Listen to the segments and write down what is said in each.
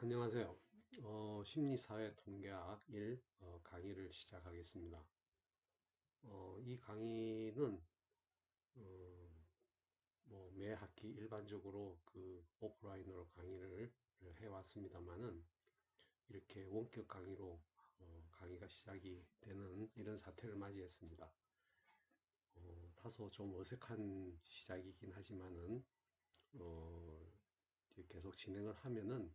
안녕하세요. 심리사회 통계학 1 강의를 시작하겠습니다. 이 강의는 매 학기 일반적으로 오프라인으로 강의를 해왔습니다만은 이렇게 원격 강의로 강의가 시작이 되는 이런 사태를 맞이했습니다. 다소 좀 어색한 시작이긴 하지만은 어, 이제 계속 진행을 하면은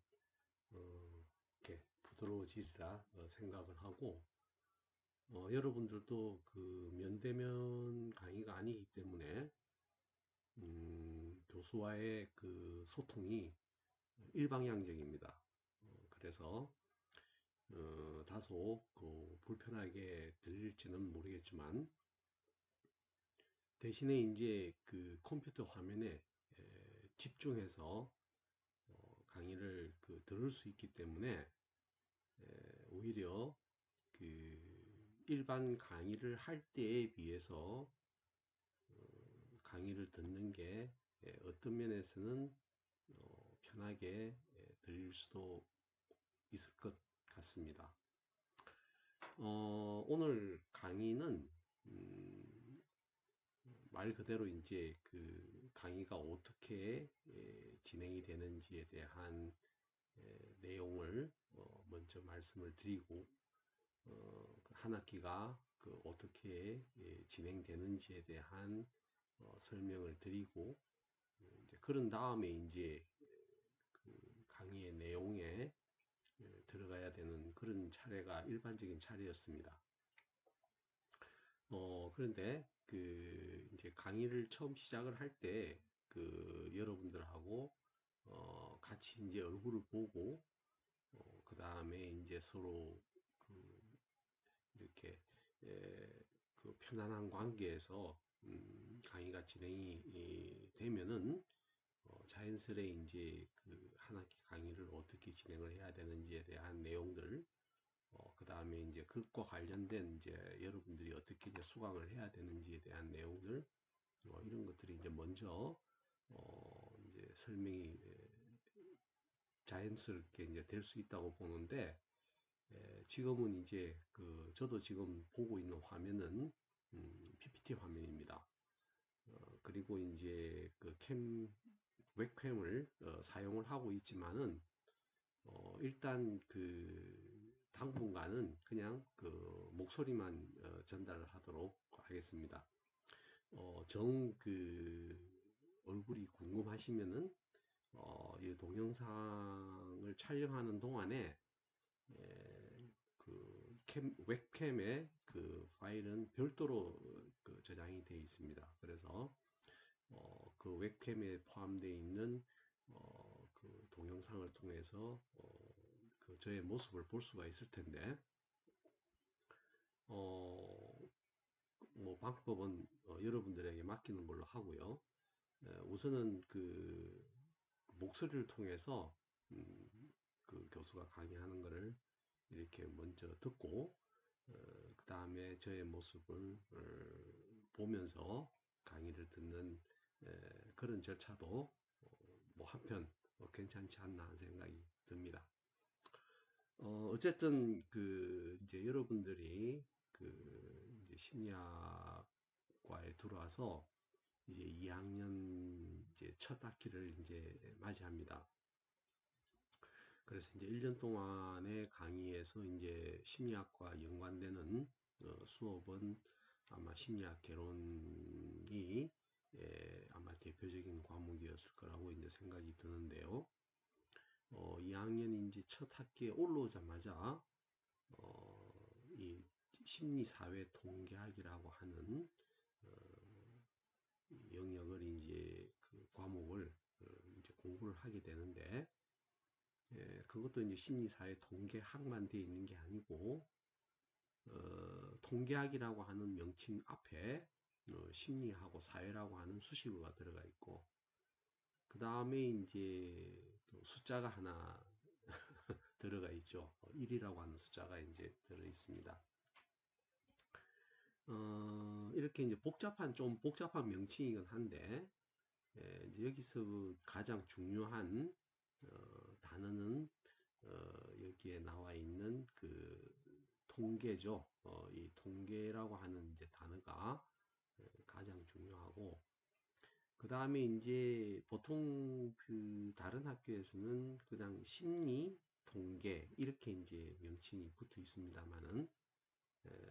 이렇게 부드러워지리라 생각을 하고, 여러분들도 면대면 강의가 아니기 때문에 교수와의 소통이 일방향적입니다. 그래서 다소 불편하게 들릴지는 모르겠지만, 대신에 이제 컴퓨터 화면에 집중해서 강의를 들을 수 있기 때문에 오히려 일반 강의를 할 때에 비해서 강의를 듣는 게 어떤 면에서는 편하게 들릴 수도 있을 것 같습니다. 오늘 강의는 말 그대로 이제 강의가 어떻게 진행이 되는지에 대한 내용을 먼저 말씀을 드리고, 한 학기가 어떻게 진행되는지에 대한 설명을 드리고, 이제 그런 다음에 이제 강의의 내용에 들어가야 되는 그런 차례가 일반적인 차례였습니다. 그런데 이제 강의를 처음 시작을 할 때 여러분들하고 같이 이제 얼굴을 보고, 그 다음에 이제 서로 이렇게 에, 편안한 관계에서 강의가 진행이 되면은 자연스레 이제 한 학기 강의를 어떻게 진행을 해야 되는지에 대한 내용들, 그 다음에 이제 그것과 관련된 이제 여러분들이 어떻게 이제 수강을 해야 되는지에 대한 내용들, 이런 것들이 이제 먼저 이제 설명이 자연스럽게 이제 될 수 있다고 보는데, 지금은 이제 저도 지금 보고 있는 화면은 PPT 화면입니다. 그리고 이제 웹캠을 사용을 하고 있지만은 일단 당분간은 그냥 목소리만 전달을 하도록 하겠습니다. 정 얼굴이 궁금하시면은 이 동영상을 촬영하는 동안에 웹캠의 파일은 별도로 저장이 되어 있습니다. 그래서 웹캠에 포함되어 있는 동영상을 통해서 저의 모습을 볼 수가 있을 텐데, 어, 방법은 여러분들에게 맡기는 걸로 하고요. 우선은 목소리를 통해서 교수가 강의하는 것을 이렇게 먼저 듣고, 그 다음에 저의 모습을 보면서 강의를 듣는 그런 절차도 한편 괜찮지 않나 하는 생각이 듭니다. 어쨌든 이제 여러분들이 이제 심리학과에 들어와서 이제 2학년 이제 첫 학기를 이제 맞이합니다. 그래서 이제 1년 동안의 강의에서 이제 심리학과 연관되는 수업은 아마 심리학 개론이 아마 대표적인 과목이었을 거라고 이제 생각이 드는데요. 2학년 이제 첫 학기에 올라오자마자 이 심리사회 통계학이라고 하는 영역을 이제 과목을 이제 공부를 하게 되는데, 그것도 이제 심리사회 통계학만 되어 있는 게 아니고, 통계학이라고 하는 명칭 앞에 심리하고 사회라고 하는 수식어가 들어가 있고, 그 다음에 이제 또 숫자가 하나 들어가 있죠. 1이라고 하는 숫자가 이제 들어 있습니다. 이렇게 이제 좀 복잡한 명칭이긴 한데, 이제 여기서 가장 중요한 단어는 여기에 나와 있는 그 통계죠. 이 통계라고 하는 이제 단어가 가장 중요하고, 그 다음에 이제 보통 그 다른 학교에서는 그냥 심리, 통계 이렇게 이제 명칭이 붙어 있습니다만은,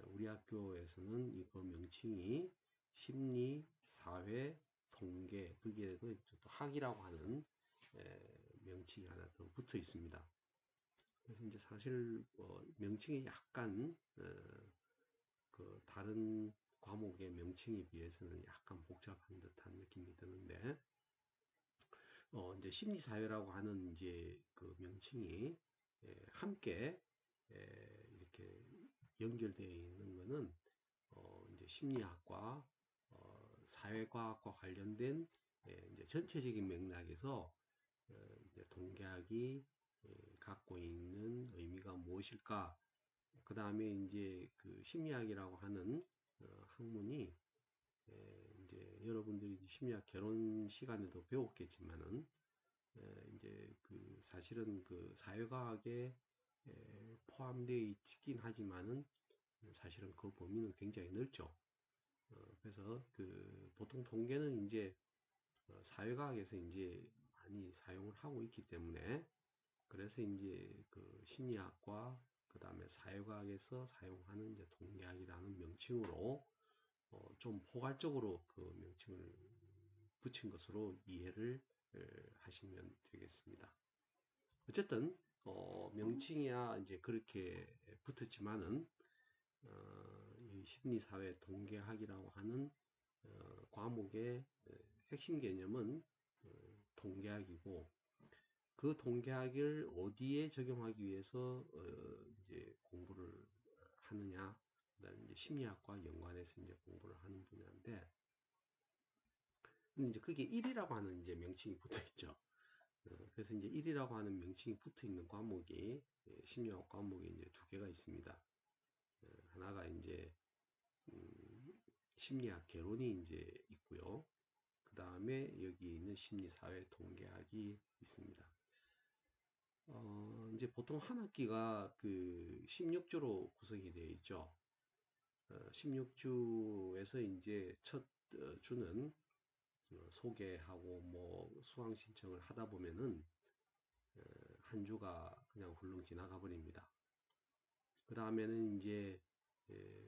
우리 학교에서는 이거 명칭이 심리, 사회, 통계, 거기에도 또 학이라고 하는 명칭이 하나 더 붙어 있습니다. 그래서 이제 사실 명칭이 약간 그 다른 과목의 명칭에 비해서는 약간 복잡한 듯한 느낌이 드는데, 이제 심리사회라고 하는 이제 그 명칭이 함께 이렇게 연결되어 있는 거는 이제 심리학과 사회과학과 관련된 이제 전체적인 맥락에서 이제 통계학이 갖고 있는 의미가 무엇일까? 그 다음에 이제 그 심리학이라고 하는 학문이 이제 여러분들이 심리학 개론 시간에도 배웠겠지만은 이제 그 사실은 그 사회과학에 포함되어 있긴 하지만은 사실은 그 범위는 굉장히 넓죠. 그래서 그 보통 통계는 이제 사회과학에서 이제 많이 사용을 하고 있기 때문에, 그래서 이제 그 심리학과 그 다음에 사회과학에서 사용하는 이제 통계학이라는 명칭으로 좀 포괄적으로 그 명칭을 붙인 것으로 이해를 하시면 되겠습니다. 어쨌든 명칭이야 이제 그렇게 붙었지만은 이 심리사회 통계학이라고 하는 과목의 핵심 개념은 통계학이고, 그 통계학을 어디에 적용하기 위해서 이제 공부를 하느냐, 그다음에 이제 심리학과 연관해서 이제 공부를 하는 분야인데, 근데 이제 그게 1이라고 하는 이제 명칭이 붙어 있죠. 그래서 이제 1이라고 하는 명칭이 붙어 있는 과목이 심리학 과목이 이제 두 개가 있습니다. 하나가 이제 심리학 개론이 이제 있고요. 그 다음에 여기 있는 심리사회 통계학이 있습니다. 이제 보통 한 학기가 그 16주로 구성이 되어 있죠. 16주에서 이제 첫 주는 소개하고 뭐 수강 신청을 하다 보면은 한 주가 그냥 훌렁 지나가 버립니다. 그 다음에는 이제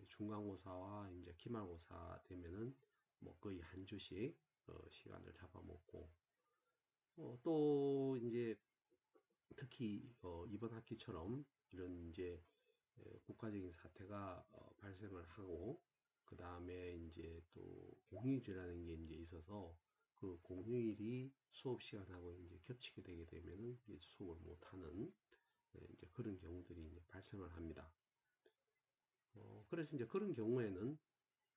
중간고사와 이제 기말고사 되면은 뭐 거의 한 주씩 시간을 잡아먹고, 또 이제 특히 이번 학기처럼 이런 이제 국가적인 사태가 발생을 하고, 그 다음에 이제 또 공휴일이라는 게 이제 있어서 그 공휴일이 수업 시간하고 이제 겹치게 되게 되면은 이제 수업을 못하는 이제 그런 경우들이 이제 발생을 합니다. 그래서 이제 그런 경우에는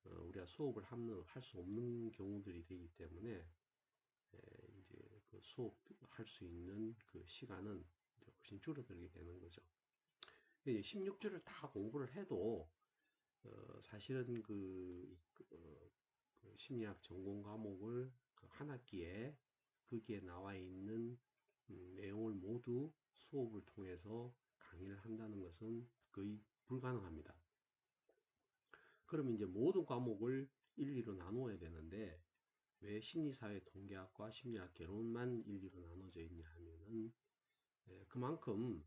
우리가 수업을 할 수 없는 경우들이 되기 때문에 이제 그 수업할 수 있는 그 시간은 이제 훨씬 줄어들게 되는 거죠. 16주를 다 공부를 해도 사실은 그 심리학 전공 과목을 그한 학기에 거기에 나와 있는 내용을 모두 수업을 통해서 강의를 한다는 것은 거의 불가능합니다. 그러면 이제 모든 과목을 1, 2로 나누어야 되는데, 왜 심리사회 통계학과 심리학 개론만 1, 2로 나눠져 있냐 하면은 그만큼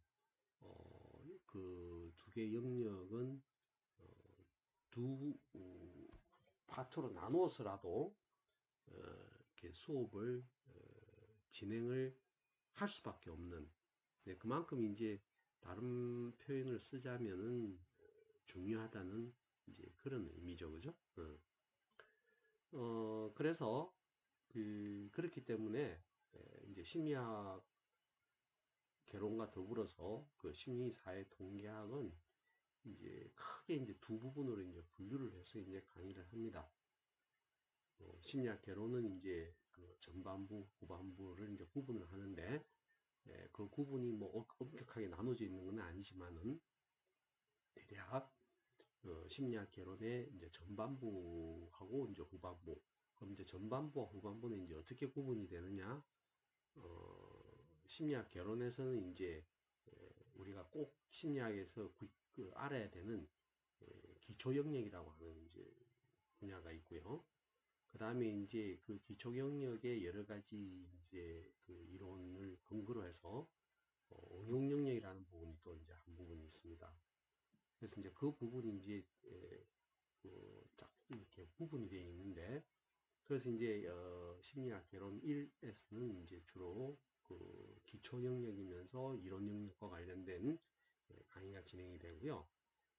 그 두 개 영역은 두 파트로 나누어서라도 이렇게 수업을 진행을 할 수밖에 없는, 그만큼 이제 다른 표현을 쓰자면은 중요하다는 이제 그런 의미죠, 그죠? 그래서 그렇기 때문에 이제 심리학 개론과 더불어서 그 심리사회 통계학은 이제 크게 이제 두 부분으로 이제 분류를 해서 이제 강의를 합니다. 심리학 개론은 이제 그 전반부, 후반부를 이제 구분을 하는데, 그 구분이 뭐 엄격하게 나눠져 있는 건 아니지만은 대략 심리학 개론의 이제 전반부하고 이제 후반부. 그럼 이제 전반부와 후반부는 이제 어떻게 구분이 되느냐? 심리학 개론에서는 이제 우리가 꼭 심리학에서 알아야 되는 기초 영역이라고 하는 이제 분야가 있고요. 그 다음에 이제 그 기초 영역의 여러 가지 이제 그 이론을 근거로 해서 응용 영역이라는 부분이 또 이제 한 부분이 있습니다. 그래서 이제 그 부분이 이제 쫙 이렇게 구분이 되어 있는데, 그래서 이제 심리학 개론 1에서는 이제 주로 그 기초 영역이면서 이론 영역과 관련된 강의가 진행이 되고요.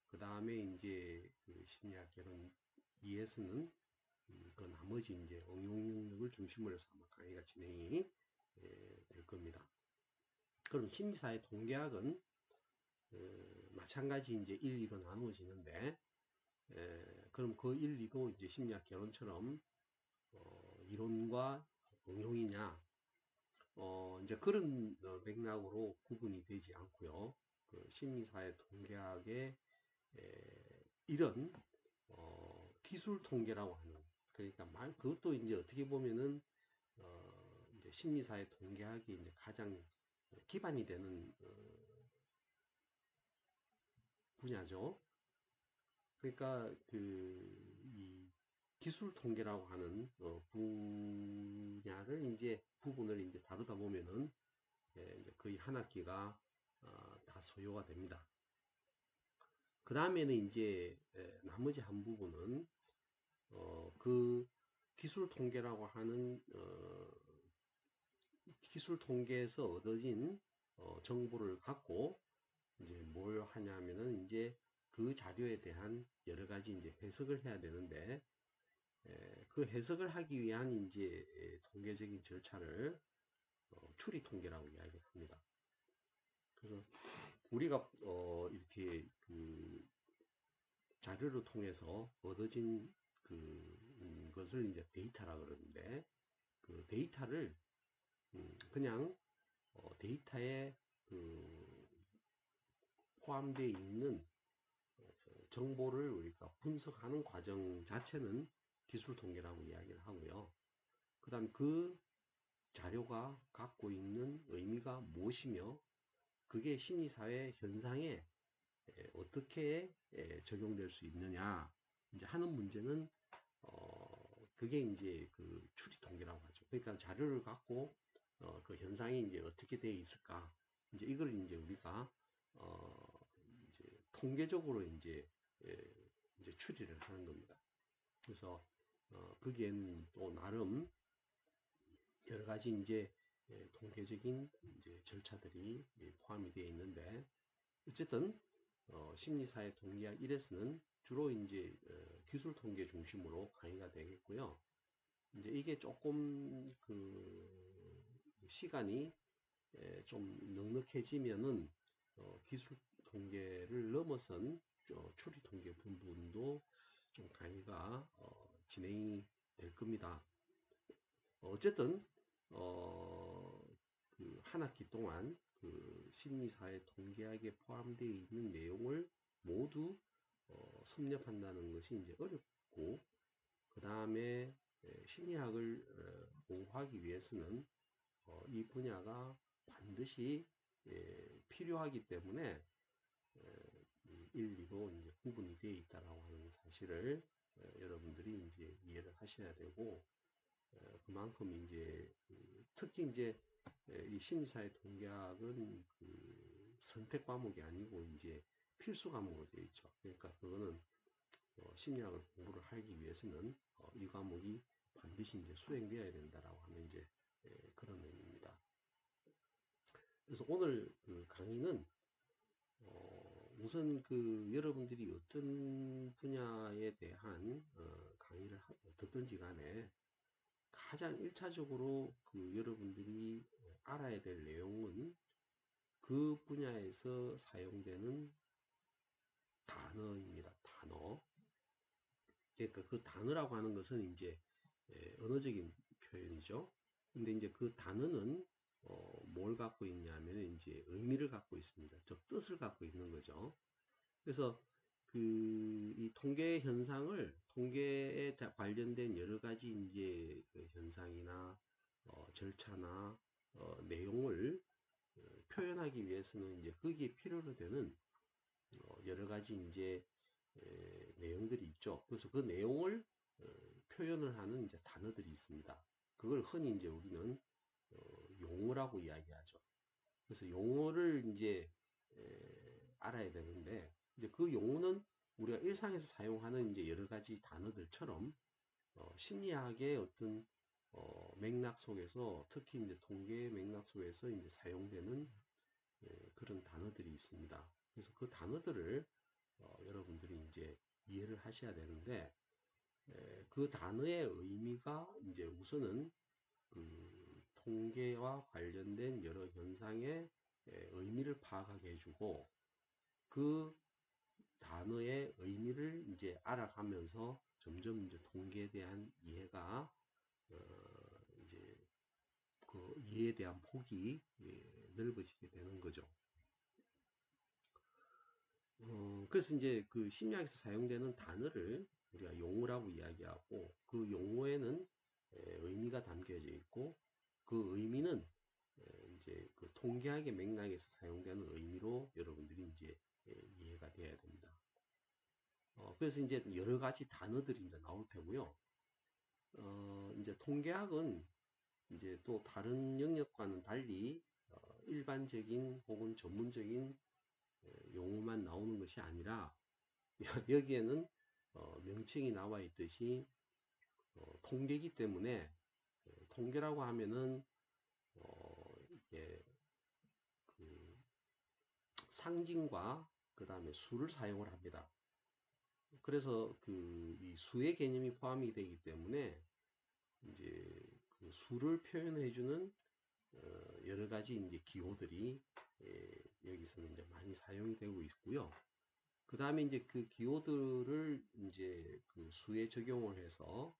그 다음에 이제 그 심리학 개론 2에서는 그 나머지 이제 응용 영역을 중심으로 해서 아마 강의가 진행이 될 겁니다. 그럼 심리사회 통계학은 마찬가지 이제 1, 2로 나누어지는데, 그럼 그 1, 2도 이제 심리학 개론처럼 이론과 응용이냐, 이제 그런 맥락으로 구분이 되지 않고요. 그 심리사회 통계학의 이런 기술 통계라고 하는, 그러니까 그것도 이제 어떻게 보면은 이제 심리사회 통계학이 이제 가장 기반이 되는 분야죠. 그러니까 이 기술 통계라고 하는 분야를 이제 부분을 이제 다루다 보면은 이제 거의 한 학기가 다 소요가 됩니다. 그 다음에는 이제 나머지 한 부분은 그 기술 통계라고 하는 기술 통계에서 얻어진 정보를 갖고 이제 뭘 하냐면은 이제 그 자료에 대한 여러 가지 이제 해석을 해야 되는데, 그 해석을 하기 위한 이제 통계적인 절차를 추리 통계라고 이야기를 합니다. 그래서 우리가 이렇게 그 자료를 통해서 얻어진 것을 이제 데이터라 그러는데, 그 데이터를 그냥 데이터에 그 포함되어 있는 정보를 우리가 분석하는 과정 자체는 기술 통계라고 이야기를 하고요. 그 다음 그 자료가 갖고 있는 의미가 무엇이며 그게 심리사회 현상에 어떻게 적용될 수 있느냐 이제 하는 문제는 그게 이제 그 추리 통계라고 하죠. 그러니까 자료를 갖고 그 현상이 이제 어떻게 되어 있을까, 이제 이걸 이제 우리가 이제 통계적으로 이제 이제 추리를 하는 겁니다. 그래서 거기에는 또 나름 여러 가지 이제 통계적인 이제 절차들이 포함이 되어 있는데, 어쨌든 심리사회 통계학 1에서는 주로 이제 기술 통계 중심으로 강의가 되겠고요. 이제 이게 조금 그 시간이 좀 넉넉해지면은 기술 통계를 넘어선 추리 통계 부분도 좀 강의가 진행이 될 겁니다. 어쨌든 그 한 학기 동안 그 심리사회 통계학에 포함되어 있는 내용을 모두 섭렵한다는 것이 이제 어렵고, 그 다음에 심리학을 공부하기 위해서는 이 분야가 반드시 필요하기 때문에 1, 2로 이제 구분이 되어 있다라고 하는 사실을 여러분들이 이제 이해를 하셔야 되고, 그만큼 이제 특히 이제 이 심리사회 통계학은 그 선택 과목이 아니고 이제 필수 과목으로 되어 있죠. 그러니까 그거는 심리학을 공부를 하기 위해서는 이 과목이 반드시 이제 수행되어야 된다라고 하는 이제 그런 의미입니다. 그래서 오늘 그 강의는 우선 그 여러분들이 어떤 분야에 대한 강의를 듣든지 간에 가장 1차적으로 그 여러분들이 알아야 될 내용은 그 분야에서 사용되는 단어입니다. 단어. 그러니까 그 단어라고 하는 것은 이제 언어적인 표현이죠. 근데 이제 그 단어는 뭘 갖고 있냐면 이제 의미를 갖고 있습니다. 즉 뜻을 갖고 있는 거죠. 그래서 그 이 통계 현상을 통계에 관련된 여러 가지 이제 그 현상이나 절차나 내용을 표현하기 위해서는 이제 거기에 필요로 되는 여러 가지 이제 내용들이 있죠. 그래서 그 내용을 표현을 하는 이제 단어들이 있습니다. 그걸 흔히 이제 우리는 용어라고 이야기하죠. 그래서 용어를 이제 알아야 되는데, 이제 그 용어는 우리가 일상에서 사용하는 이제 여러 가지 단어들처럼 심리학의 어떤 맥락 속에서, 특히 이제 통계의 맥락 속에서 이제 사용되는 그런 단어들이 있습니다. 그래서 그 단어들을 여러분들이 이제 이해를 하셔야 되는데, 그 단어의 의미가 이제 우선은 통계와 관련된 여러 현상의 의미를 파악하게 해주고, 그 단어의 의미를 이제 알아가면서 점점 이제 통계에 대한 이해가 이제 그 이해에 대한 폭이 넓어지게 되는 거죠. 그래서 이제 그 심리학에서 사용되는 단어를 우리가 용어라고 이야기하고, 그 용어에는 의미가 담겨져 있고, 그 의미는 이제 그 통계학의 맥락에서 사용되는 의미로 여러분들이 이제 이해가 돼야 됩니다. 그래서 이제 여러 가지 단어들이 이제 나올 테고요. 이제 통계학은 이제 또 다른 영역과는 달리 일반적인 혹은 전문적인 용어만 나오는 것이 아니라, 여기에는 명칭이 나와 있듯이 통계이기 때문에, 통계라고 하면은 이게 그 상징과 그 다음에 수를 사용을 합니다. 그래서 그 이 수의 개념이 포함이 되기 때문에 이제 그 수를 표현해주는 여러 가지 이제 기호들이 여기서는 이제 많이 사용이 되고 있고요. 그 다음에 이제 그 기호들을 이제 그 수에 적용을 해서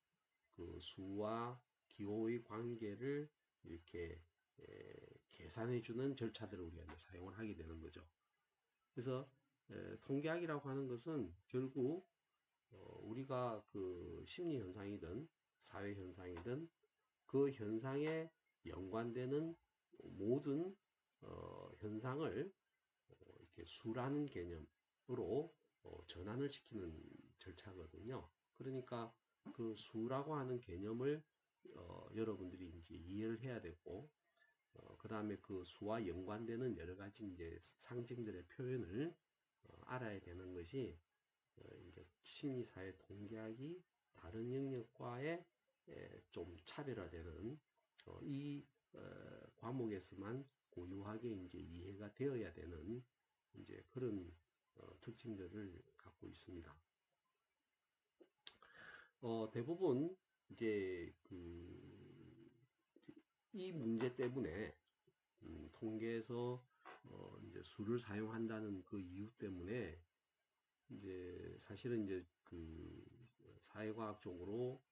그 수와 기호의 관계를 이렇게 계산해주는 절차들을 우리가 이제 사용을 하게 되는 거죠. 그래서 통계학이라고 하는 것은 결국 우리가 그 심리 현상이든 사회 현상이든 그 현상에 연관되는 모든 현상을 이렇게 수라는 개념으로 전환을 시키는 절차거든요. 그러니까 그 수라고 하는 개념을 여러분들이 이제 이해를 해야 되고, 그 다음에 그 수와 연관되는 여러 가지 이제 상징들의 표현을 알아야 되는 것이 이제 심리사회 통계학이 다른 영역과의 좀 차별화되는 이 과목에서만 고유하게 이제 이해가 되어야 되는 이제 그런 특징들을 갖고 있습니다. 대부분 이제 이 문제 때문에 통계에서 이제 수를 사용한다는 그 이유 때문에 이제 사실은 이제 그 사회과학 쪽으로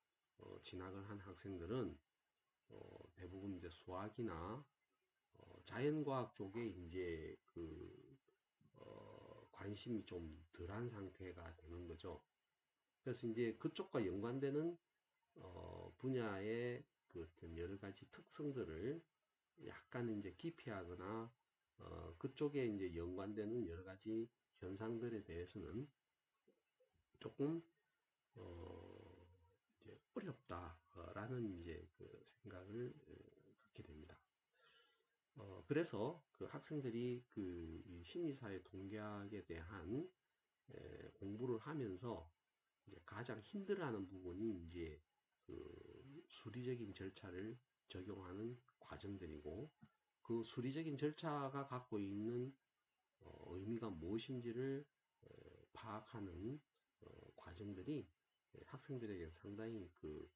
진학을 한 학생들은 대부분 이제 수학이나 자연과학 쪽에 이제 그 관심이 좀 덜한 상태가 되는 거죠. 그래서 이제 그쪽과 연관되는 분야의 그 어떤 여러 가지 특성들을 약간 이제 기피하거나 그쪽에 이제 연관되는 여러 가지 현상들에 대해서는 조금 이제 어렵다라는 이제 그 생각을 갖게 됩니다. 그래서 그 학생들이 그 심리사회 통계학에 대한 공부를 하면서 이제 가장 힘들어하는 부분이 이제 그 수리적인 절차를 적용하는 과정들이고, 그 수리적인 절차가 갖고 있는 의미가 무엇인지를 파악하는 과정들이 학생들에게 상당히 그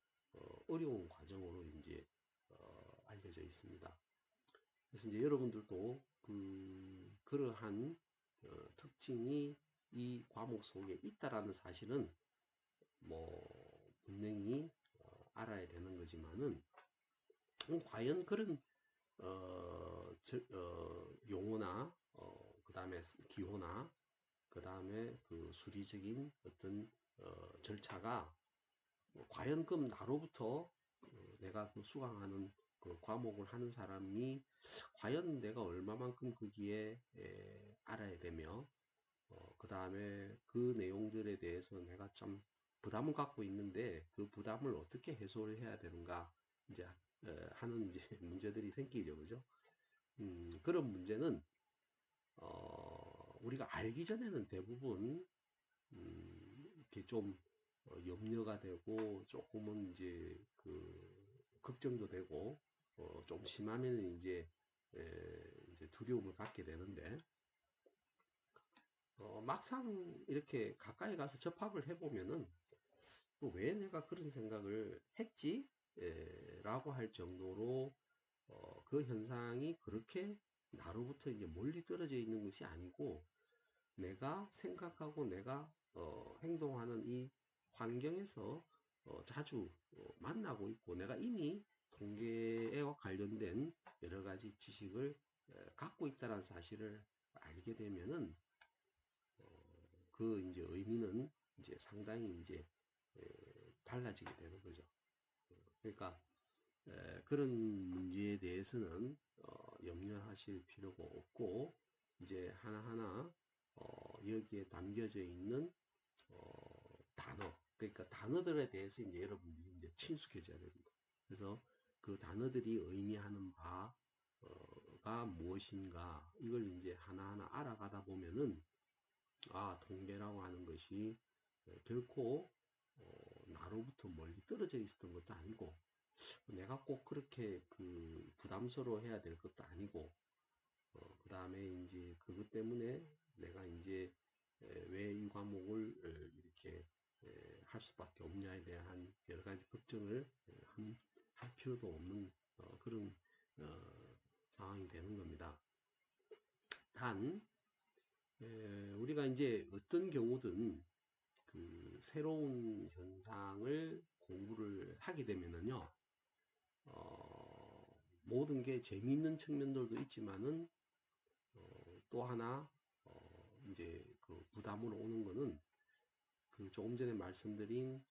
어려운 과정으로 이제 알려져 있습니다. 그래서 이제 여러분들도 그러한 특징이 이 과목 속에 있다라는 사실은 뭐 분명히 알아야 되는 거지만은, 과연 그런 용어나 그 다음에 기호나 그 다음에 그 수리적인 어떤 절차가 과연 그럼 나로부터 내가 그 수강하는 그 과목을 하는 사람이 과연 내가 얼마만큼 거기에 알아야 되며, 그 다음에 그 내용들에 대해서 내가 좀 부담을 갖고 있는데 그 부담을 어떻게 해소를 해야 되는가 이제 하는 이제 문제들이 생기죠, 그죠? 그런 문제는 우리가 알기 전에는 대부분 이렇게 좀 염려가 되고 조금은 이제 그 걱정도 되고 좀 심하면 이제 두려움을 갖게 되는데 막상 이렇게 가까이 가서 접합을 해보면은 또 왜 내가 그런 생각을 했지? 라고 할 정도로 그 현상이 그렇게 나로부터 이제 멀리 떨어져 있는 것이 아니고 내가 생각하고 내가 행동하는 이 환경에서 자주 만나고 있고 내가 이미 통계에 관련된 여러 가지 지식을 갖고 있다는 사실을 알게 되면은 그 이제 의미는 이제 상당히 이제 달라지게 되는 거죠. 그러니까 그런 문제에 대해서는 염려하실 필요가 없고 이제 하나하나 여기에 담겨져 있는 단어, 그러니까 단어들에 대해서 이제 여러분들이 이제 친숙해져야 됩니다. 그래서 그 단어들이 의미하는 바가 무엇인가 이걸 이제 하나하나 알아가다 보면은 통계라고 하는 것이 결코 나로부터 멀리 떨어져 있었던 것도 아니고 내가 꼭 그렇게 그 부담스러워 해야 될 것도 아니고 그 다음에 이제 그것 때문에 내가 이제 왜 이 과목을 이렇게 할 수밖에 없냐에 대한 여러 가지 걱정을 할 필요도 없는 그런 상황이 되는 겁니다. 단 우리가 이제 어떤 경우든 그 새로운 현상을 공부를 하게 되면은요, 모든 게 재미있는 측면들도 있지만은 또 하나 이제 그 부담으로 오는 거는 그 조금 전에 말씀드린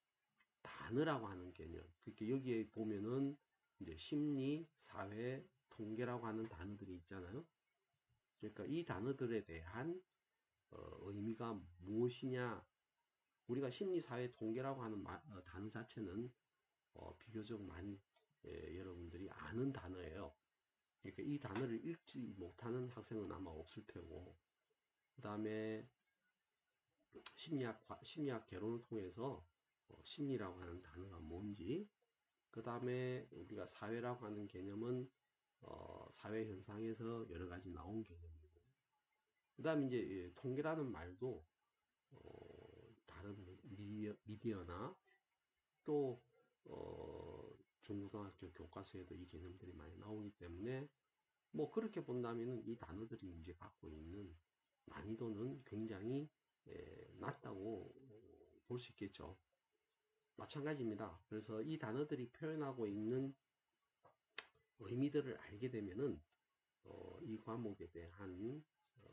단어라고 하는 개념. 그렇게 여기에 보면은 이제 심리, 사회, 통계라고 하는 단어들이 있잖아요. 그러니까 이 단어들에 대한 의미가 무엇이냐. 우리가 심리, 사회, 통계라고 하는 단어 자체는 비교적 많이 여러분들이 아는 단어예요. 그러니까 이 단어를 읽지 못하는 학생은 아마 없을 테고, 그 다음에 심리학 개론을 통해서 심리라고 하는 단어가 뭔지, 그 다음에 우리가 사회라고 하는 개념은 사회 현상에서 여러 가지 나온 개념이고, 그 다음에 이제 통계라는 말도 다른 미디어나 또 중고등학교 교과서에도 이 개념들이 많이 나오기 때문에 뭐 그렇게 본다면 이 단어들이 이제 갖고 있는 난이도는 굉장히 낮다고 볼 수 있겠죠. 마찬가지입니다. 그래서 이 단어들이 표현하고 있는 의미들을 알게 되면은 이 과목에 대한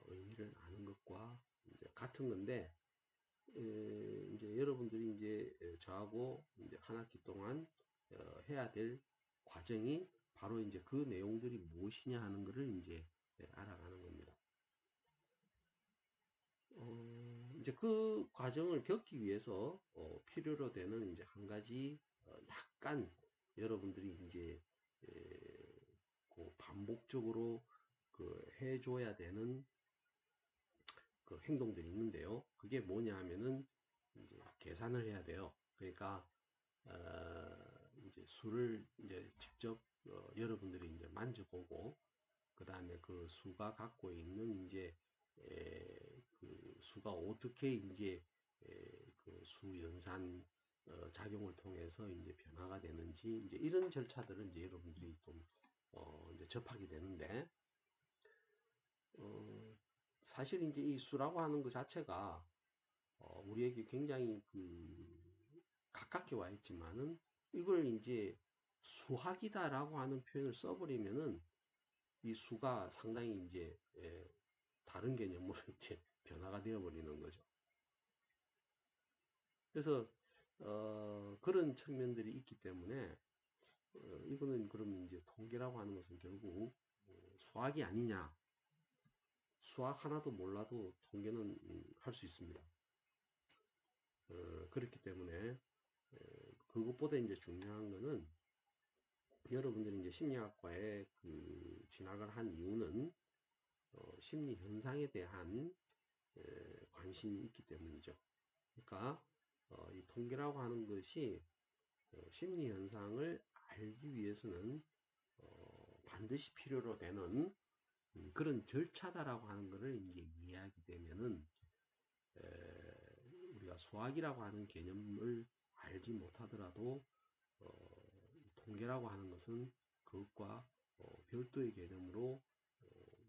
의미를 아는 것과 이제 같은 건데 이제 여러분들이 이제 저하고 이제 한 학기 동안 해야 될 과정이 바로 이제 그 내용들이 무엇이냐 하는 것을 이제 알아가는 겁니다. 이제 그 과정을 겪기 위해서 필요로 되는 이제 한 가지 약간 여러분들이 이제 그 반복적으로 그 해줘야 되는 그 행동들이 있는데요. 그게 뭐냐 하면은 이제 계산을 해야 돼요. 그러니까 이제 수를 이제 직접 여러분들이 이제 만져보고 그 다음에 그 수가 갖고 있는 이제 그 수가 어떻게 이제 그 수연산 작용을 통해서 이제 변화가 되는지 이제 이런 절차들을 이제 여러분들이 좀 이제 접하게 되는데 사실 이제 이 수라고 하는 것 자체가 우리에게 굉장히 그 가깝게 와 있지만은 이걸 이제 수학이다라고 하는 표현을 써버리면은 이 수가 상당히 이제 다른 개념으로 이제 변화가 되어 버리는 거죠. 그래서 그런 측면들이 있기 때문에 이거는 그러면 이제 통계라고 하는 것은 결국 수학이 아니냐. 수학 하나도 몰라도 통계는 할 수 있습니다. 그렇기 때문에 그것보다 이제 중요한 거는 여러분들이 이제 심리학과에 그 진학을 한 이유는 심리 현상에 대한 관심이 있기 때문이죠. 그러니까 이 통계라고 하는 것이 심리 현상을 알기 위해서는 반드시 필요로 되는 그런 절차다라고 하는 것을 이제 이해하게 되면은 우리가 수학이라고 하는 개념을 알지 못하더라도 통계라고 하는 것은 그것과 별도의 개념으로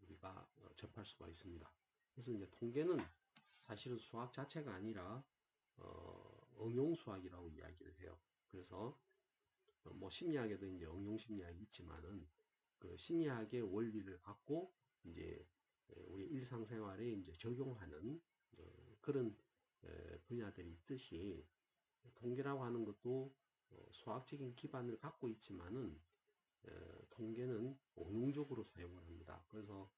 우리가 접할 수가 있습니다. 그래서 이제 통계는 사실은 수학 자체가 아니라 응용 수학이라고 이야기를 해요. 그래서 뭐 심리학에도 이제 응용 심리학이 있지만은 그 심리학의 원리를 갖고 이제 우리 일상생활에 이제 적용하는 그런 분야들이 있듯이 통계라고 하는 것도 수학적인 기반을 갖고 있지만은 통계는 응용적으로 사용을 합니다. 그래서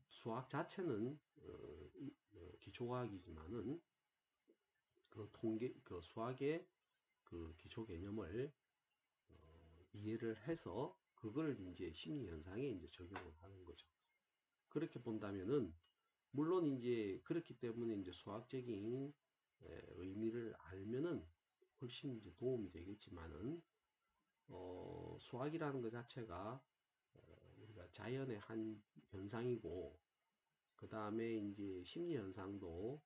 수학 자체는 기초과학이지만은 그 통계, 그 수학의 그 기초 개념을 이해를 해서 그걸 이제 심리 현상에 이제 적용을 하는 거죠. 그렇게 본다면은 물론 이제 그렇기 때문에 이제 수학적인 의미를 알면은 훨씬 이제 도움이 되겠지만은 수학이라는 것 자체가 우리가 자연의 한 현상이고 그 다음에 이제 심리 현상도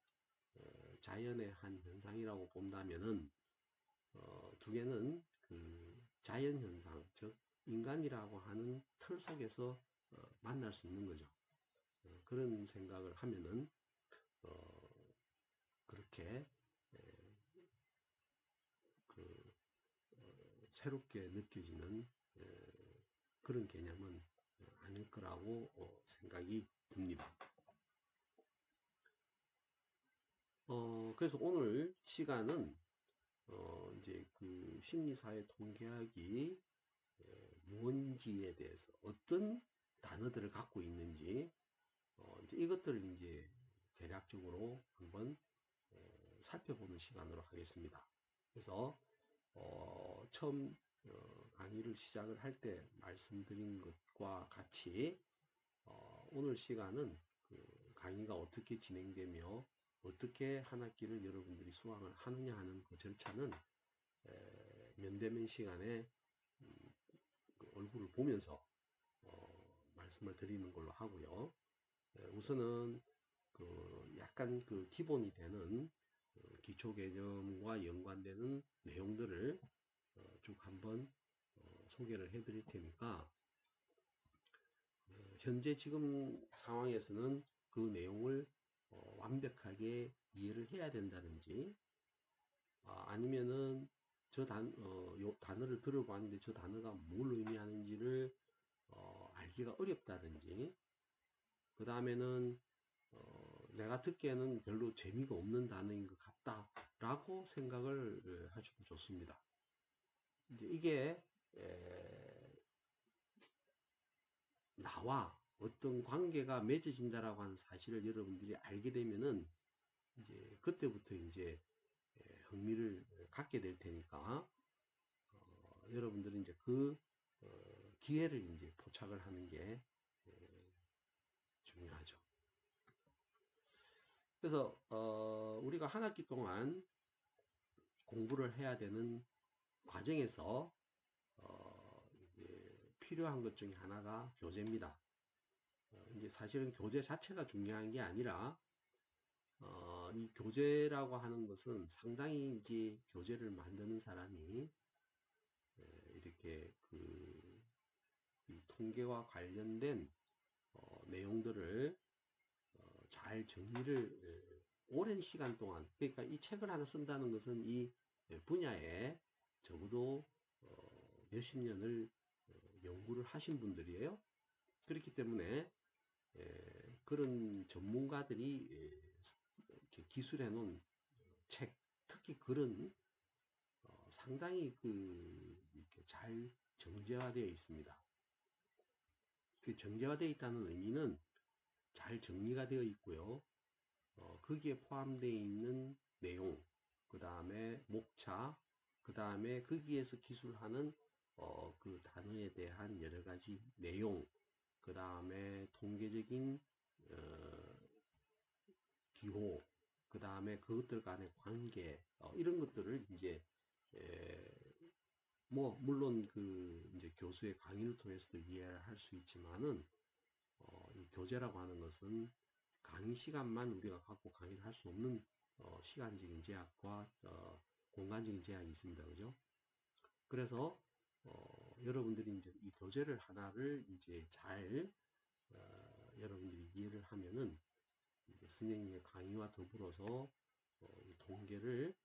자연의 한 현상이라고 본다면은 두 개는 그 자연 현상, 즉 인간이라고 하는 틀 속에서 만날 수 있는 거죠. 그런 생각을 하면은 그렇게 그 새롭게 느껴지는 그런 개념은 아닐 거라고 생각이 듭니다. 그래서 오늘 시간은 이제 그 심리사회 통계학이 무엇인지에 대해서 어떤 단어들을 갖고 있는지 이제 이것들을 이제 대략적으로 한번 살펴보는 시간으로 하겠습니다. 그래서 처음 강의를 시작을 할 때 말씀드린 것과 같이 오늘 시간은 그 강의가 어떻게 진행되며 어떻게 한 학기를 여러분들이 수강을 하느냐 하는 그 절차는 면대면 시간에 그 얼굴을 보면서 말씀을 드리는 걸로 하고요. 우선은 그 약간 그 기본이 되는 기초 개념과 연관되는 내용들을 쭉 한번 소개를 해 드릴 테니까 현재 지금 상황에서는 그 내용을 완벽하게 이해를 해야 된다든지 아니면은 요 단어를 들어봤는데 저 단어가 뭘 의미하는지를 알기가 어렵다든지 그 다음에는 내가 듣기에는 별로 재미가 없는 단어인 것 같다 라고 생각을 하셔도 좋습니다. 이제 이게 나와 어떤 관계가 맺어진다라고 하는 사실을 여러분들이 알게 되면은 이제 그때부터 이제 흥미를 갖게 될 테니까 여러분들은 이제 그 기회를 이제 포착을 하는 게 중요하죠. 그래서 우리가 한 학기 동안 공부를 해야 되는 과정에서 이제 필요한 것 중에 하나가 교재입니다. 이제 사실은 교재 자체가 중요한 게 아니라 이 교재라고 하는 것은 상당히 이제 교재를 만드는 사람이 이렇게 그 이 통계와 관련된 내용들을 잘 정리를 오랜 시간 동안 그러니까 이 책을 하나 쓴다는 것은 이 분야에 적어도 몇십 년을 연구를 하신 분들이에요. 그렇기 때문에 그런 전문가들이 이렇게 기술해 놓은 책, 특히 글은 상당히 그 이렇게 잘 정제화되어 있습니다. 그 정제화되어 있다는 의미는 잘 정리가 되어 있고요. 거기에 포함되어 있는 내용, 그 다음에 목차, 그 다음에 거기에서 기술하는 그 단어에 대한 여러 가지 내용, 그 다음에 통계적인 기호, 그 다음에 그것들 간의 관계, 이런 것들을 이제 뭐 물론 그 이제 교수의 강의를 통해서도 이해를 할 수 있지만은 이 교재라고 하는 것은 강의 시간만 우리가 갖고 강의를 할 수 없는 시간적인 제약과 공간적인 제약이 있습니다. 그죠? 그래서 여러분들이 이제 이 교재를 하나를 이제 잘 여러분들이 이해를 하면은 이제 선생님의 강의와 더불어서 이 통계를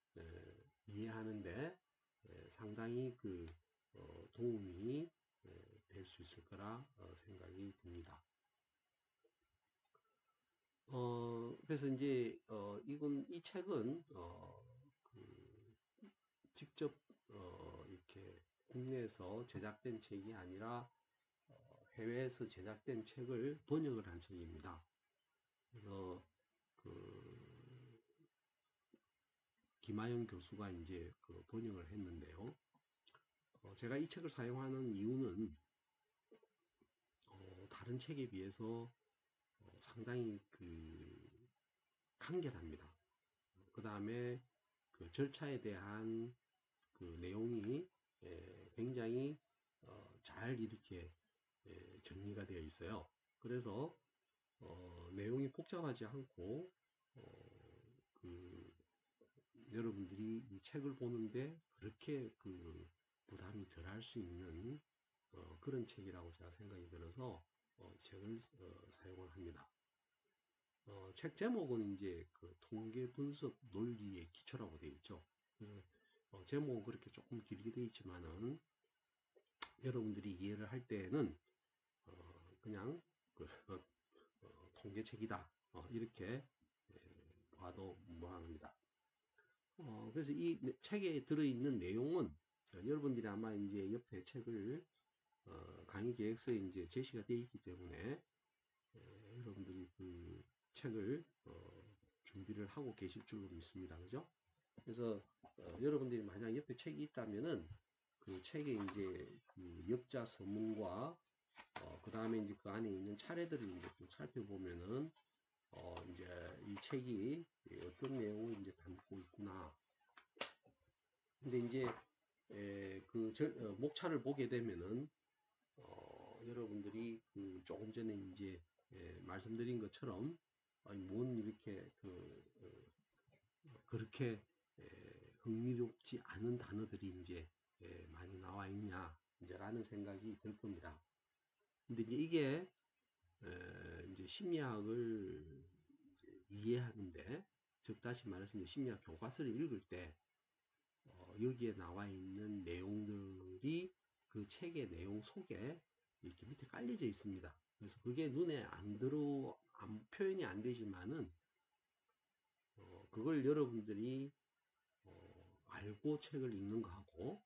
이해하는데 상당히 그 도움이 될 수 있을 거라 생각이 듭니다. 그래서 이제 이 책은 그 직접 이렇게 국내에서 제작된 책이 아니라 해외에서 제작된 책을 번역을 한 책입니다. 그래서 그 김하영 교수가 이제 그 번역을 했는데요. 제가 이 책을 사용하는 이유는 다른 책에 비해서 상당히 그 간결합니다. 그 다음에 그 절차에 대한 그 내용이 굉장히 잘 이렇게 정리가 되어 있어요. 그래서 내용이 복잡하지 않고 그 여러분들이 이 책을 보는데 그렇게 그 부담이 덜 할 수 있는 그런 책이라고 제가 생각이 들어서 책을 사용을 합니다. 책 제목은 이제 그 통계 분석 논리의 기초라고 되어 있죠. 그래서 제목은 그렇게 조금 길게 되어 있지만은 여러분들이 이해를 할 때에는 그냥 그 통계책이다 이렇게 봐도 무방합니다. 그래서 이 책에 들어있는 내용은 여러분들이 아마 이제 옆에 책을 강의 계획서에 이제 제시가 되어 있기 때문에 여러분들이 그 책을 준비를 하고 계실 줄로 믿습니다. 그죠? 그래서 여러분들이 만약 옆에 책이 있다면은 그 책에 이제 그 역자 서문과 그 다음에 이제 그 안에 있는 차례들을 이제 좀 살펴보면은 이제 이 책이 어떤 내용을 이제 담고 있구나. 근데 이제 목차를 보게 되면은 여러분들이 그 조금 전에 이제 말씀드린 것처럼 아니 뭔 이렇게 그렇게 흥미롭지 않은 단어들이 이제 많이 나와 있냐 이제라는 생각이 들 겁니다. 근데 이제 이게 이제 심리학을 이제 이해하는데 즉 다시 말해서 이제 심리학 교과서를 읽을 때 여기에 나와 있는 내용들이 그 책의 내용 속에 이렇게 밑에 깔려져 있습니다. 그래서 그게 눈에 표현이 안 되지만은 그걸 여러분들이 알고 책을 읽는 거하고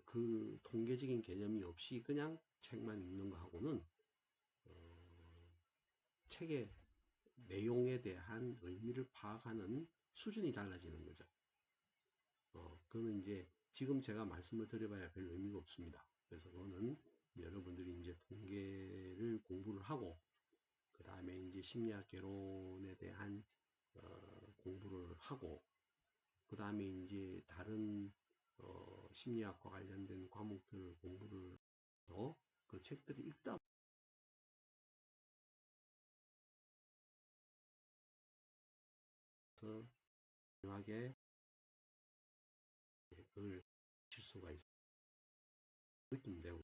그 통계적인 개념이 없이 그냥 책만 읽는 거하고는 책의 내용에 대한 의미를 파악하는 수준이 달라지는 거죠. 그거는 이제 지금 제가 말씀을 드려봐야 별 의미가 없습니다. 그래서 그거는 여러분들이 이제 통계를 공부를 하고 그 다음에 이제 심리학 개론에 대한 공부를 하고 그 다음에 이제 다른 심리학과 관련된 과목들을 공부를 해서 그 책들을 읽다 보면서 중요하게 그걸 칠 수가 있어 느낌되고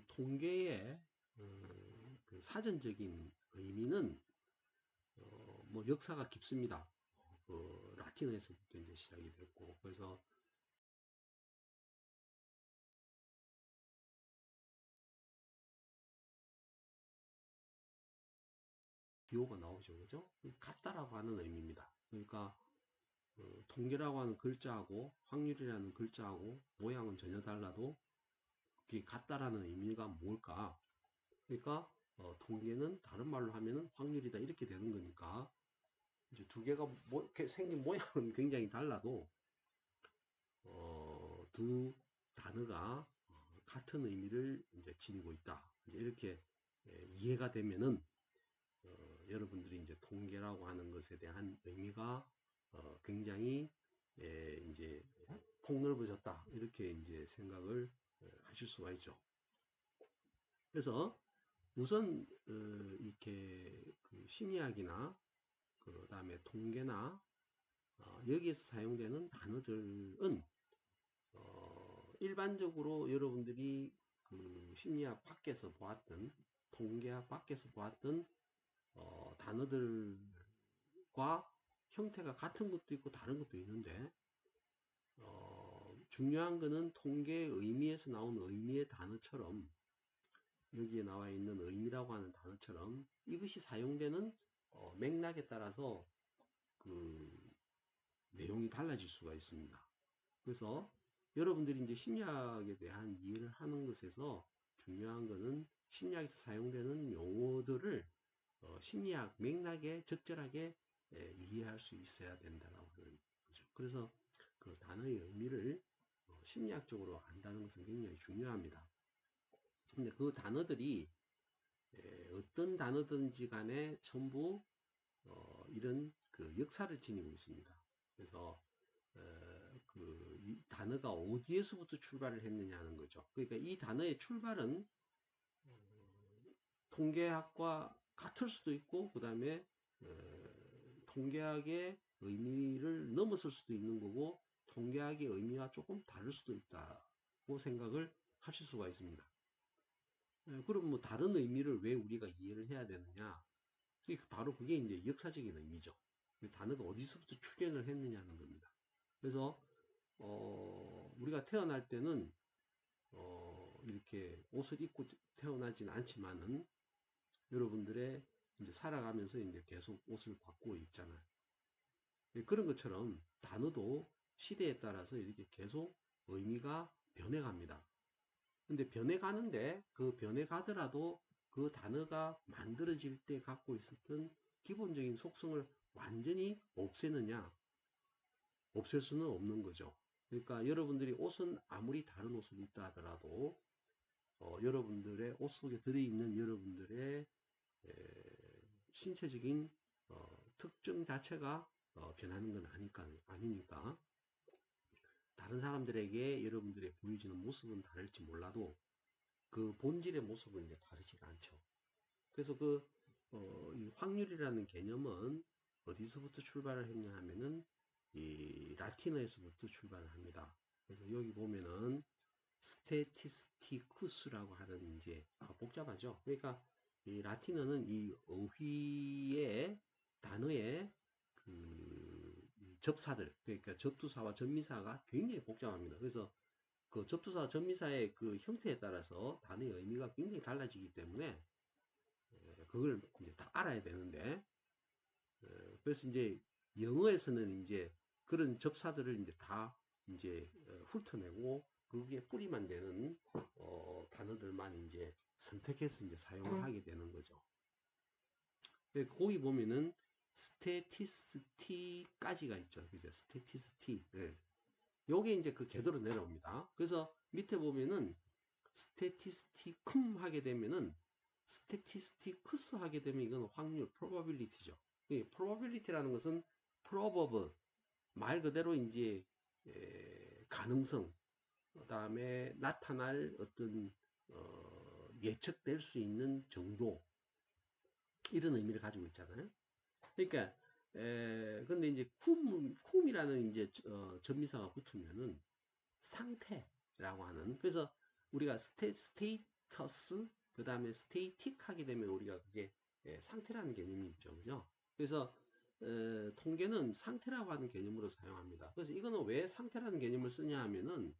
통계의 그 사전적인 의미는 뭐 역사가 깊습니다. 라틴어에서부터 이제 시작이 됐고, 그래서 기호가 나오죠, 그죠? 같다라고 하는 의미입니다. 그러니까 통계라고 하는 글자하고 확률이라는 글자하고 모양은 전혀 달라도 그게 같다라는 의미가 뭘까? 그러니까 통계는 다른 말로 하면은 확률이다 이렇게 되는 거니까 이제 두 개가 이렇게 생긴 모양은 굉장히 달라도 두 단어가 같은 의미를 이제 지니고 있다. 이제 이렇게 이해가 되면은 여러분들이 이제 통계라고 하는 것에 대한 의미가 굉장히 이제 폭넓어졌다 이렇게 이제 생각을 하실 수가 있죠. 그래서 우선 이렇게 그 심리학이나 그 다음에 통계나 여기에서 사용되는 단어들은 일반적으로 여러분들이 그 심리학 밖에서 보았던 통계학 밖에서 보았던 단어들과 형태가 같은 것도 있고 다른 것도 있는데 중요한 거는 통계의 의미에서 나온 의미의 단어처럼 여기에 나와 있는 의미라고 하는 단어처럼 이것이 사용되는 맥락에 따라서 그 내용이 달라질 수가 있습니다. 그래서 여러분들이 이제 심리학에 대한 이해를 하는 것에서 중요한 것은 심리학에서 사용되는 용어들을 심리학 맥락에 적절하게 이해할 수 있어야 된다고 하는 거죠. 그래서 그 단어의 의미를 심리학적으로 안다는 것은 굉장히 중요합니다. 근데 그 단어들이 어떤 단어든지 간에 전부 이런 그 역사를 지니고 있습니다. 그래서 이 단어가 어디에서부터 출발을 했느냐 하는 거죠. 그러니까 이 단어의 출발은 통계학과 같을 수도 있고 그 다음에 통계학의 의미를 넘어설 수도 있는 거고 통계학의 의미와 조금 다를 수도 있다고 생각을 하실 수가 있습니다. 그럼 뭐 다른 의미를 왜 우리가 이해를 해야 되느냐? 바로 그게 이제 역사적인 의미죠. 단어가 어디서부터 출현을 했느냐는 겁니다. 그래서 우리가 태어날 때는 이렇게 옷을 입고 태어나진 않지만은 여러분들의 이제 살아가면서 이제 계속 옷을 바꾸고 입잖아요. 그런 것처럼 단어도 시대에 따라서 이렇게 계속 의미가 변해갑니다. 근데 변해가는데 그 변해가더라도 그 단어가 만들어질 때 갖고 있었던 기본적인 속성을 완전히 없애느냐? 없앨 수는 없는 거죠. 그러니까 여러분들이 옷은 아무리 다른 옷을 입다 하더라도 여러분들의 옷 속에 들어있는 여러분들의 신체적인 특征자체가 변하는 건 아니니까 다른 사람들에게 여러분들의 보여지는 모습은 다를지 몰라도 그 본질의 모습은 이제 다르지가 않죠. 그래서 이 확률이라는 개념은 어디서부터 출발을 했냐 하면은 이 라틴어에서부터 출발을 합니다. 그래서 여기 보면은 스테티스티쿠스라고 하는 이제 복잡하죠. 그러니까 이 라틴어는 이 어휘의 단어의 그 접사들 그러니까 접두사와 접미사가 굉장히 복잡합니다. 그래서 그 접두사와 접미사의 그 형태에 따라서 단어의 의미가 굉장히 달라지기 때문에 그걸 이제 다 알아야 되는데 그래서 이제 영어에서는 이제 그런 접사들을 이제 다 이제 훑어내고 그게 뿌리만 되는 단어들만 이제 선택해서 이제 사용을 하게 되는 거죠. 거기 보면은 스테티스티까지가 있죠. 그죠? 스테티스티. 네. 요게 이제 그 궤도로 내려옵니다. 그래서 밑에 보면은 스테티스티쿰 하게 되면은 스테티스티크스 하게 되면 이건 확률 probability죠. 이 probability라는 것은 probable 말 그대로 이제 가능성 그다음에 나타날 어떤 예측될 수 있는 정도 이런 의미를 가지고 있잖아요. 그러니까 근데 이제 쿰이라는 이제 전미사가 붙으면은 상태라고 하는 그래서 우리가 스테이터스 그 다음에 스테이틱 하게 되면 우리가 그게 상태라는 개념이 있죠. 그죠? 그래서 통계는 상태라고 하는 개념으로 사용합니다. 그래서 이거는 왜 상태라는 개념을 쓰냐 하면은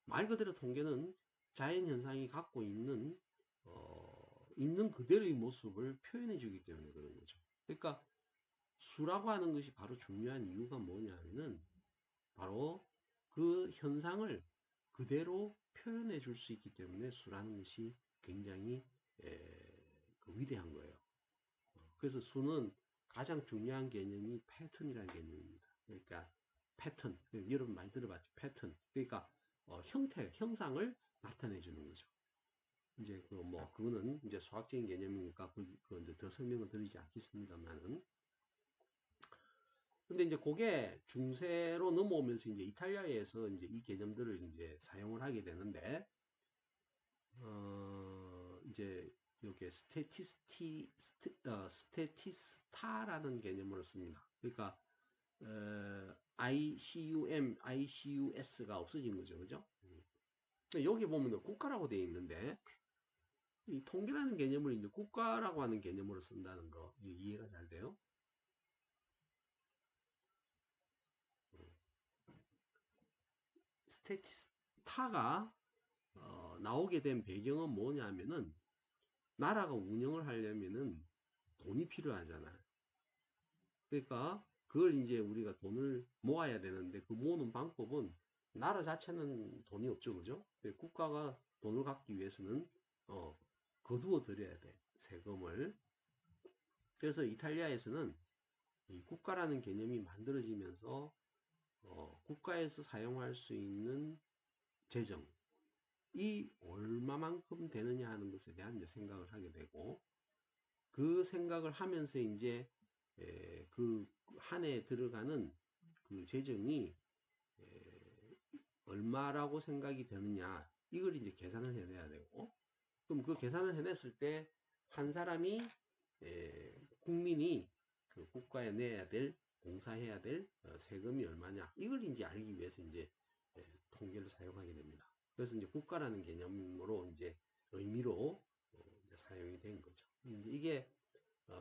말 그대로 통계는 자연 현상이 갖고 있는 있는 그대로의 모습을 표현해 주기 때문에 그런 거죠. 그러니까 수라고 하는 것이 바로 중요한 이유가 뭐냐면은 바로 그 현상을 그대로 표현해 줄 수 있기 때문에 수라는 것이 굉장히 위대한 거예요. 그래서 수는 가장 중요한 개념이 패턴이라는 개념입니다. 그러니까 패턴, 여러분 많이 들어봤죠? 패턴. 그러니까 형태, 형상을 나타내 주는 거죠. 이제 그거는 이제 수학적인 개념이니까 그 이제 더 설명을 드리지 않겠습니다만은. 근데 이제 그게 중세로 넘어오면서 이제 이탈리아에서 이제 이 개념들을 이제 사용을 하게 되는데, 이제 이렇게 스테티스타라는 개념으로 씁니다. 그러니까 ICUM, ICUS가 없어진 거죠, 그죠? 여기 보면 국가라고 되어 있는데 이 통계라는 개념을 이제 국가라고 하는 개념으로 쓴다는 거 이해가 잘 돼요? 스테티스타가 나오게 된 배경은 뭐냐면은 나라가 운영을 하려면은 돈이 필요하잖아요. 그러니까 그걸 이제 우리가 돈을 모아야 되는데 그 모으는 방법은 나라 자체는 돈이 없죠, 그죠? 국가가 돈을 갖기 위해서는 거두어 들여야 돼, 세금을. 그래서 이탈리아에서는 이 국가라는 개념이 만들어지면서 국가에서 사용할 수 있는 재정이 얼마만큼 되느냐 하는 것에 대한 이제 생각을 하게 되고, 그 생각을 하면서 이제 그 한 해에 들어가는 그 재정이 얼마라고 생각이 되느냐 이걸 이제 계산을 해내야 되고, 그럼 그 계산을 해냈을 때 한 사람이 국민이 그 국가에 내야 될 봉사해야 될 세금이 얼마냐 이걸 이제 알기 위해서 이제 통계를 사용하게 됩니다. 그래서 이제 국가라는 개념으로 이제 의미로 이제 사용이 된 거죠. 이게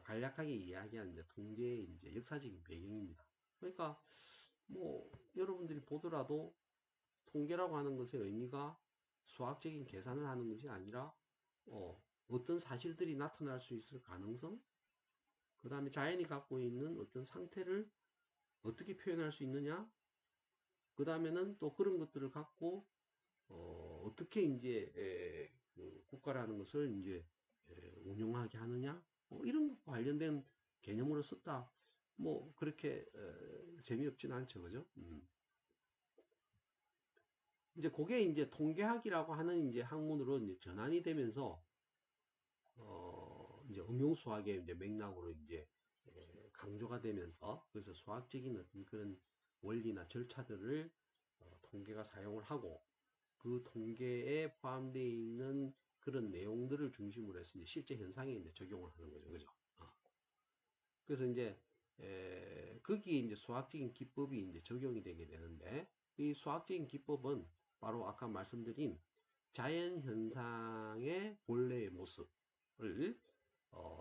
간략하게 이야기한 이제 통계의 이제 역사적인 배경입니다. 그러니까 뭐 여러분들이 보더라도 통계라고 하는 것의 의미가 수학적인 계산을 하는 것이 아니라 어떤 사실들이 나타날 수 있을 가능성, 그 다음에 자연이 갖고 있는 어떤 상태를 어떻게 표현할 수 있느냐, 그 다음에는 또 그런 것들을 갖고 어떻게 이제 그 국가라는 것을 이제 운영하게 하느냐, 이런 것과 관련된 개념으로 썼다. 뭐 그렇게 재미없진 않죠, 그죠? 이제 그게 이제 통계학이라고 하는 이제 학문으로 이제 전환이 되면서 이제 응용 수학의 이제 맥락으로 이제 강조가 되면서, 그래서 수학적인 어떤 그런 원리나 절차들을 통계가 사용을 하고 그 통계에 포함되어 있는 그런 내용들을 중심으로 해서 이제 실제 현상에 이제 적용을 하는 거죠, 그죠? 그래서 이제 거기에 이제 수학적인 기법이 이제 적용이 되게 되는데, 이 수학적인 기법은 바로 아까 말씀드린 자연 현상의 본래의 모습을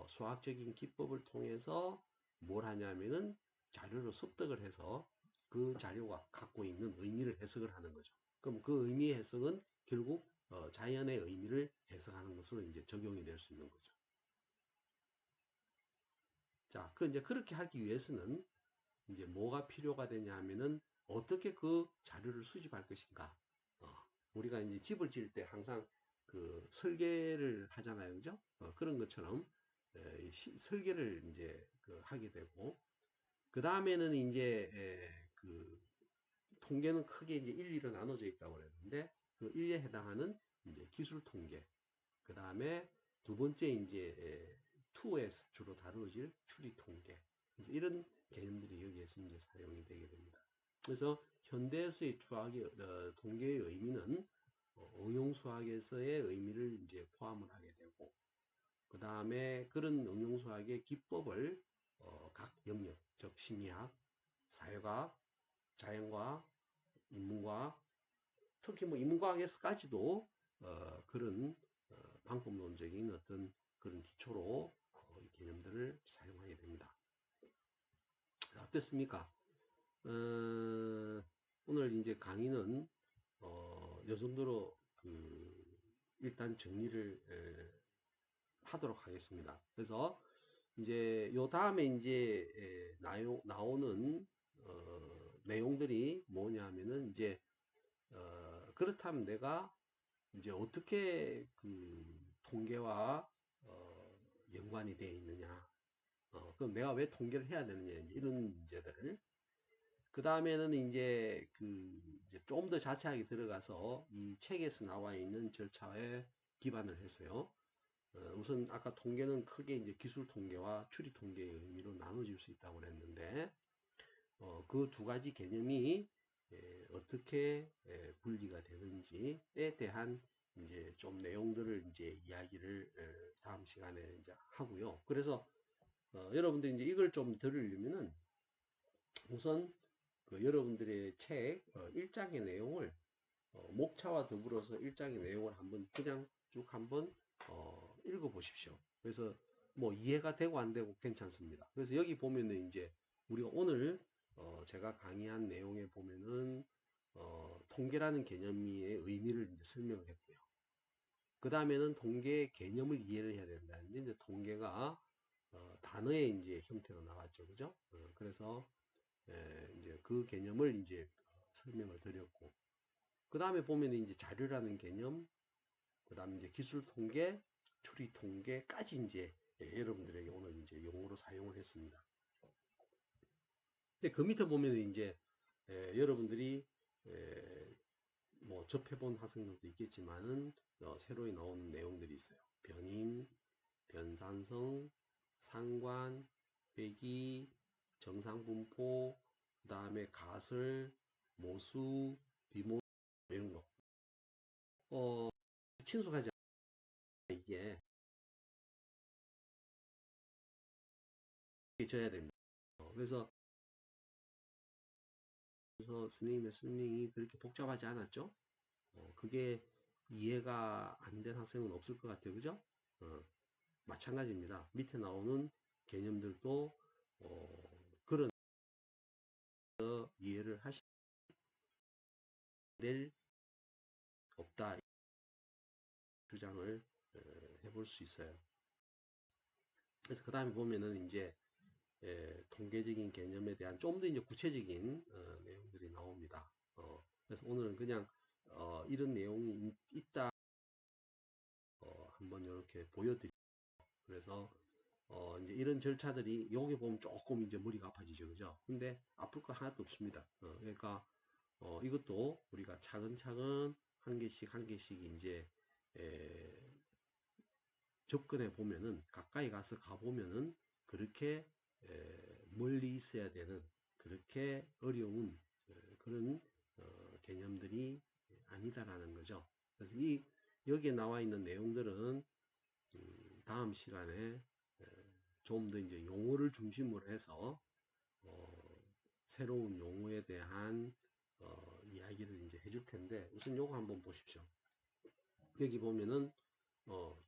수학적인 기법을 통해서 뭘 하냐면은 자료로 습득을 해서 그 자료가 갖고 있는 의미를 해석을 하는 거죠. 그럼 그 의미의 해석은 결국 자연의 의미를 해석하는 것으로 이제 적용이 될 수 있는 거죠. 자, 이제 그렇게 하기 위해서는 이제 뭐가 필요가 되냐 하면은 어떻게 그 자료를 수집할 것인가. 우리가 이제 집을 지을 때 항상 그 설계를 하잖아요, 그죠? 그런 것처럼 설계를 이제 하게 되고, 그 다음에는 이제 그 통계는 크게 이제 일리로 나눠져 있다고 그랬는데 그 일리에 해당하는 이제 기술 통계, 그 다음에 두 번째 이제 2에서 주로 다루어질 추리 통계, 이런 개념들이 여기에서 이제 사용이 되게 됩니다. 그래서 현대에서의 통계의 의미는 응용 수학에서의 의미를 이제 포함을 하게 되고, 그 다음에 그런 응용 수학의 기법을 각 영역, 즉 심리학, 사회과학, 자연과학, 인문과학, 특히 뭐 인문과학에서까지도 그런 방법론적인 어떤 그런 기초로 이 개념들을 사용하게 됩니다. 어땠습니까? 오늘 이제 강의는 요 정도로 일단 정리를 하도록 하겠습니다. 그래서 이제 요 다음에 이제 나오는 내용들이 뭐냐면은 이제 그렇다면 내가 이제 어떻게 통계와 연관이 되어 있느냐, 그럼 내가 왜 통계를 해야 되느냐, 이제 이런 문제들을. 그 다음에는 이제 이제 좀 더 자세하게 들어가서 이 책에서 나와 있는 절차에 기반을 해서요. 우선 아까 통계는 크게 이제 기술 통계와 추리 통계의 의미로 나눠질 수 있다고 그랬는데, 그 두 가지 개념이 어떻게 분리가 되는지에 대한 이제 좀 내용들을 이제 이야기를 다음 시간에 이제 하고요. 그래서 여러분들이 이제 이걸 좀 들으려면은 우선 여러분들의 책 1장의 내용을 목차와 더불어서 1장의 내용을 한번 그냥 쭉 한번 읽어 보십시오. 그래서 뭐 이해가 되고 안 되고 괜찮습니다. 그래서 여기 보면은 이제 우리가 오늘 제가 강의한 내용에 보면은 통계라는 개념의 의미를 이제 설명을 했고요. 그 다음에는 통계의 개념을 이해를 해야 된다는데 이제 통계가 단어의 이제 형태로 나왔죠, 그죠? 그래서 이제 그 개념을 이제 설명을 드렸고, 그 다음에 보면 이제 자료라는 개념, 그 다음에 이제 기술 통계, 추리 통계까지 이제 여러분들에게 오늘 이제 용어로 사용을 했습니다. 근데 그 밑에 보면 이제 여러분들이 뭐 접해본 학생들도 있겠지만은 새로 나온 내용들이 있어요. 변인, 변산성, 상관, 회기, 정상분포, 그 다음에 가설, 모수, 비모 이런 거. 친숙하지 않아요. 이게 져야 됩니다. 그래서 선생님의 설명이 그렇게 복잡하지 않았죠? 그게 이해가 안 된 학생은 없을 것 같아요. 그죠? 마찬가지입니다. 밑에 나오는 개념들도 그런 이해를 하실 낼 없다 주장을 해볼 수 있어요. 그래서 그 다음에 보면은 이제 통계적인 개념에 대한 좀 더 이제 구체적인 내용들이 나옵니다. 그래서 오늘은 그냥 이런 내용이 있다 한번 이렇게 보여드리고, 그래서 이제 이런 절차들이 여기 보면 조금 이제 머리가 아파지죠, 그죠? 근데 아플 거 하나도 없습니다. 그러니까 이것도 우리가 차근차근 한 개씩 한 개씩 이제 접근해 보면은, 가까이 가서 가보면은 그렇게 멀리 있어야 되는 그렇게 어려운 그런 개념들이 아니다라는 거죠. 그래서 여기에 나와 있는 내용들은 다음 시간에 좀 더 이제 용어를 중심으로 해서 새로운 용어에 대한 이야기를 이제 해줄 텐데, 우선 요거 한번 보십시오. 여기 보면은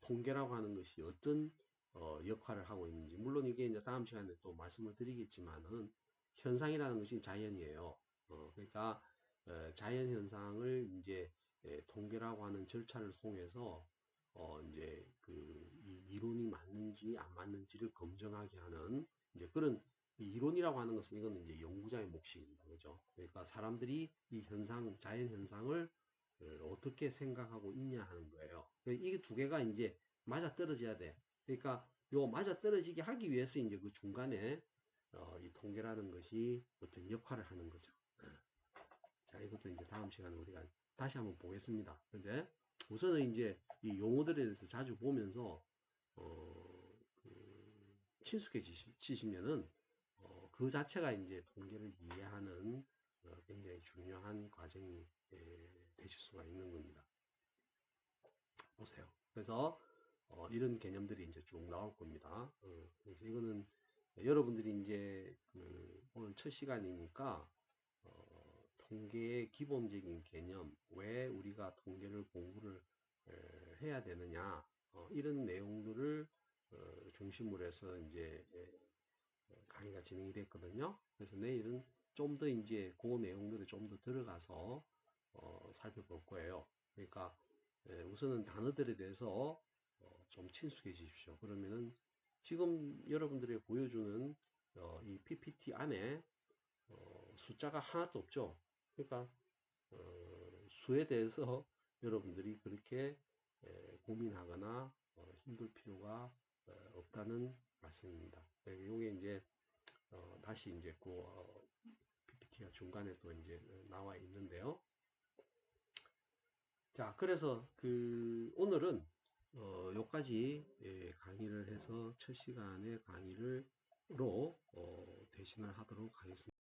통계라고 하는 것이 어떤 역할을 하고 있는지, 물론 이게 이제 다음 시간에 또 말씀을 드리겠지만은 현상이라는 것이 자연이에요. 그러니까 자연 현상을 이제 통계라고 하는 절차를 통해서 이제 이론이 맞는지 안 맞는지를 검증하게 하는 이제 그런 이론이라고 하는 것은, 이거는 이제 연구자의 몫입니다. 그죠? 그러니까 사람들이 이 현상, 자연 현상을 어떻게 생각하고 있냐 하는 거예요. 이 두 개가 이제 맞아 떨어져야 돼. 그러니까 요 맞아 떨어지게 하기 위해서 이제 그 중간에 이 통계라는 것이 어떤 역할을 하는 거죠. 자, 이것도 이제 다음 시간에 우리가 다시 한번 보겠습니다. 근데 우선은 이제 이 용어들에 대해서 자주 보면서 친숙해지시면은 그 자체가 이제 통계를 이해하는 굉장히 중요한 과정이 되실 수가 있는 겁니다. 보세요. 그래서 이런 개념들이 이제 쭉 나올 겁니다. 그래서 이거는 여러분들이 이제 오늘 첫 시간이니까 통계의 기본적인 개념, 왜 우리가 통계를 공부를 해야 되느냐, 이런 내용들을 중심으로 해서 이제 강의가 진행이 됐거든요. 그래서 내일은 좀 더 이제 그 내용들을 좀 더 들어가서 살펴볼 거예요. 그러니까 우선은 단어들에 대해서 좀 친숙해지십시오. 그러면은 지금 여러분들이 보여주는 이 PPT 안에 숫자가 하나도 없죠. 그러니까 수에 대해서 여러분들이 그렇게 고민하거나 힘들 필요가 없다는 말씀입니다. 이게 이제 다시 이제 그 PPT가 중간에 또 이제 나와 있는데요. 자, 그래서 그 오늘은 요까지 강의를 해서 첫 시간의 강의로 대신을 하도록 하겠습니다.